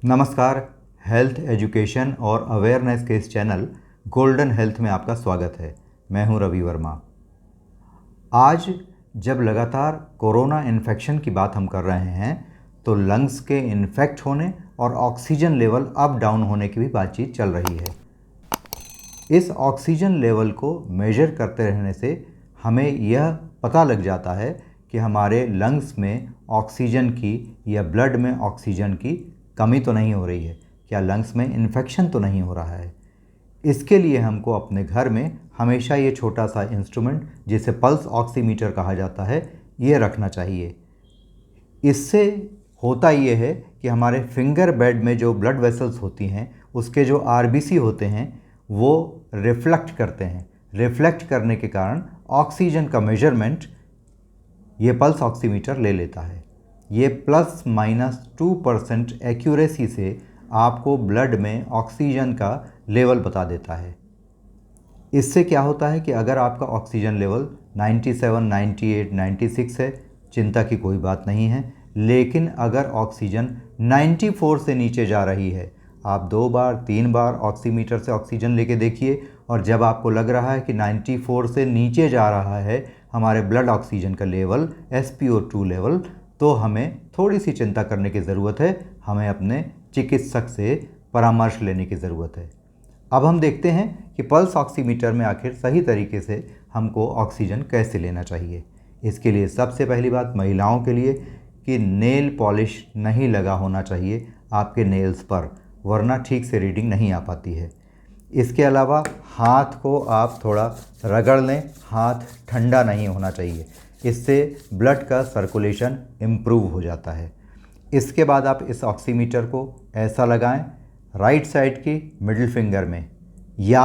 नमस्कार। Health education और awareness के इस चैनल गोल्डन हेल्थ में आपका स्वागत है। मैं हूं रवि वर्मा। आज जब लगातार कोरोना इन्फेक्शन की बात हम कर रहे हैं तो लंग्स के इन्फेक्ट होने और ऑक्सीजन लेवल अप डाउन होने की भी बातचीत चल रही है। इस ऑक्सीजन लेवल को मेजर करते रहने से हमें यह पता लग जाता है कि हमारे लंग्स में ऑक्सीजन की या ब्लड में ऑक्सीजन की कमी तो नहीं हो रही है, क्या लंग्स में इन्फेक्शन तो नहीं हो रहा है। इसके लिए हमको अपने घर में हमेशा ये छोटा सा इंस्ट्रूमेंट जिसे पल्स ऑक्सीमीटर कहा जाता है ये रखना चाहिए। इससे होता ये है कि हमारे फिंगर बेड में जो ब्लड वेसल्स होती हैं उसके जो आरबीसी होते हैं वो रिफ्लेक्ट करते हैं। रिफ्लेक्ट करने के कारण ऑक्सीजन का मेजरमेंट ये पल्स ऑक्सीमीटर ले लेता है। ये ±2% एक्यूरेसी से आपको ब्लड में ऑक्सीजन का लेवल बता देता है। इससे क्या होता है कि अगर आपका ऑक्सीजन लेवल 97, 98, 96 है, चिंता की कोई बात नहीं है। लेकिन अगर ऑक्सीजन 94 से नीचे जा रही है, आप 2 बार 3 बार ऑक्सीमीटर से ऑक्सीजन लेके देखिए और जब आपको लग रहा है कि 94 से नीचे जा रहा है हमारे ब्लड ऑक्सीजन का लेवल, SpO2 लेवल, तो हमें थोड़ी सी चिंता करने की ज़रूरत है। हमें अपने चिकित्सक से परामर्श लेने की ज़रूरत है। अब हम देखते हैं कि पल्स ऑक्सीमीटर में आखिर सही तरीके से हमको ऑक्सीजन कैसे लेना चाहिए। इसके लिए सबसे पहली बात महिलाओं के लिए कि नेल पॉलिश नहीं लगा होना चाहिए आपके नेल्स पर, वरना ठीक से रीडिंग नहीं आ पाती है। इसके अलावा हाथ को आप थोड़ा रगड़ लें, हाथ ठंडा नहीं होना चाहिए, इससे ब्लड का सर्कुलेशन इम्प्रूव हो जाता है। इसके बाद आप इस ऑक्सीमीटर को ऐसा लगाएं राइट साइड की मिडिल फिंगर में या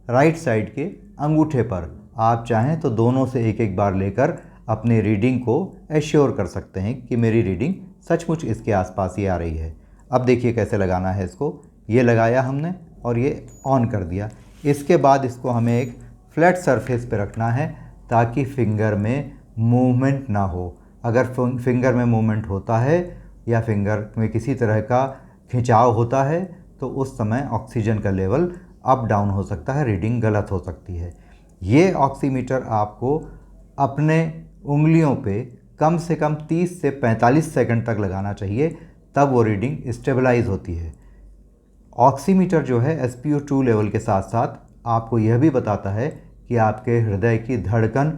राइट साइड के अंगूठे पर। आप चाहें तो दोनों से एक एक बार लेकर अपनी रीडिंग को एश्योर कर सकते हैं कि मेरी रीडिंग सचमुच इसके आसपास ही आ रही है। अब देखिए कैसे लगाना है इसको। ये लगाया हमने और ये ऑन कर दिया। इसके बाद इसको हमें एक फ्लैट सरफेस पे रखना है ताकि फिंगर में मूवमेंट ना हो। अगर फिंगर में मूवमेंट होता है या फिंगर में किसी तरह का खिंचाव होता है तो उस समय ऑक्सीजन का लेवल अप डाउन हो सकता है, रीडिंग गलत हो सकती है। ये ऑक्सीमीटर आपको अपने उंगलियों पे कम से कम 30 से 45 सेकंड तक लगाना चाहिए, तब वो रीडिंग स्टेबलाइज होती है। ऑक्सीमीटर जो है SpO2 लेवल के साथ साथ आपको यह भी बताता है कि आपके हृदय की धड़कन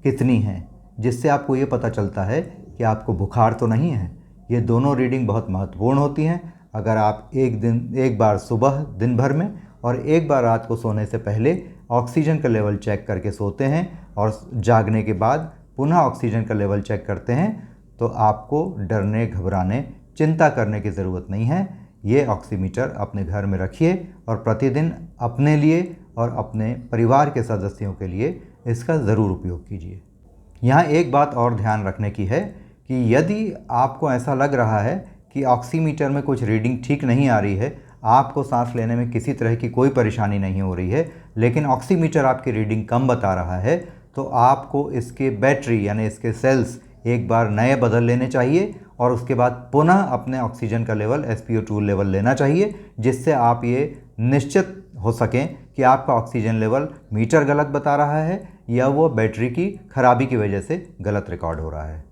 कितनी है, जिससे आपको ये पता चलता है कि आपको बुखार तो नहीं है। ये दोनों रीडिंग बहुत महत्वपूर्ण होती हैं। अगर आप एक बार सुबह दिन भर में और एक बार रात को सोने से पहले ऑक्सीजन का लेवल चेक करके सोते हैं और जागने के बाद पुनः ऑक्सीजन का लेवल चेक करते हैं तो आपको डरने, घबराने, चिंता करने की ज़रूरत नहीं है। ये ऑक्सीमीटर अपने घर में रखिए और प्रतिदिन अपने लिए और अपने परिवार के सदस्यों के लिए इसका ज़रूर उपयोग कीजिए। यहाँ एक बात और ध्यान रखने की है कि यदि आपको ऐसा लग रहा है कि ऑक्सीमीटर में कुछ रीडिंग ठीक नहीं आ रही है, आपको सांस लेने में किसी तरह की कोई परेशानी नहीं हो रही है, लेकिन ऑक्सीमीटर आपकी रीडिंग कम बता रहा है, तो आपको इसके बैटरी यानी इसके सेल्स एक बार नए बदल लेने चाहिए और उसके बाद पुनः अपने ऑक्सीजन का लेवल SpO2 लेवल लेना चाहिए, जिससे आप ये निश्चित हो सकें कि आपका ऑक्सीजन लेवल मीटर गलत बता रहा है या वो बैटरी की खराबी की वजह से गलत रिकॉर्ड हो रहा है।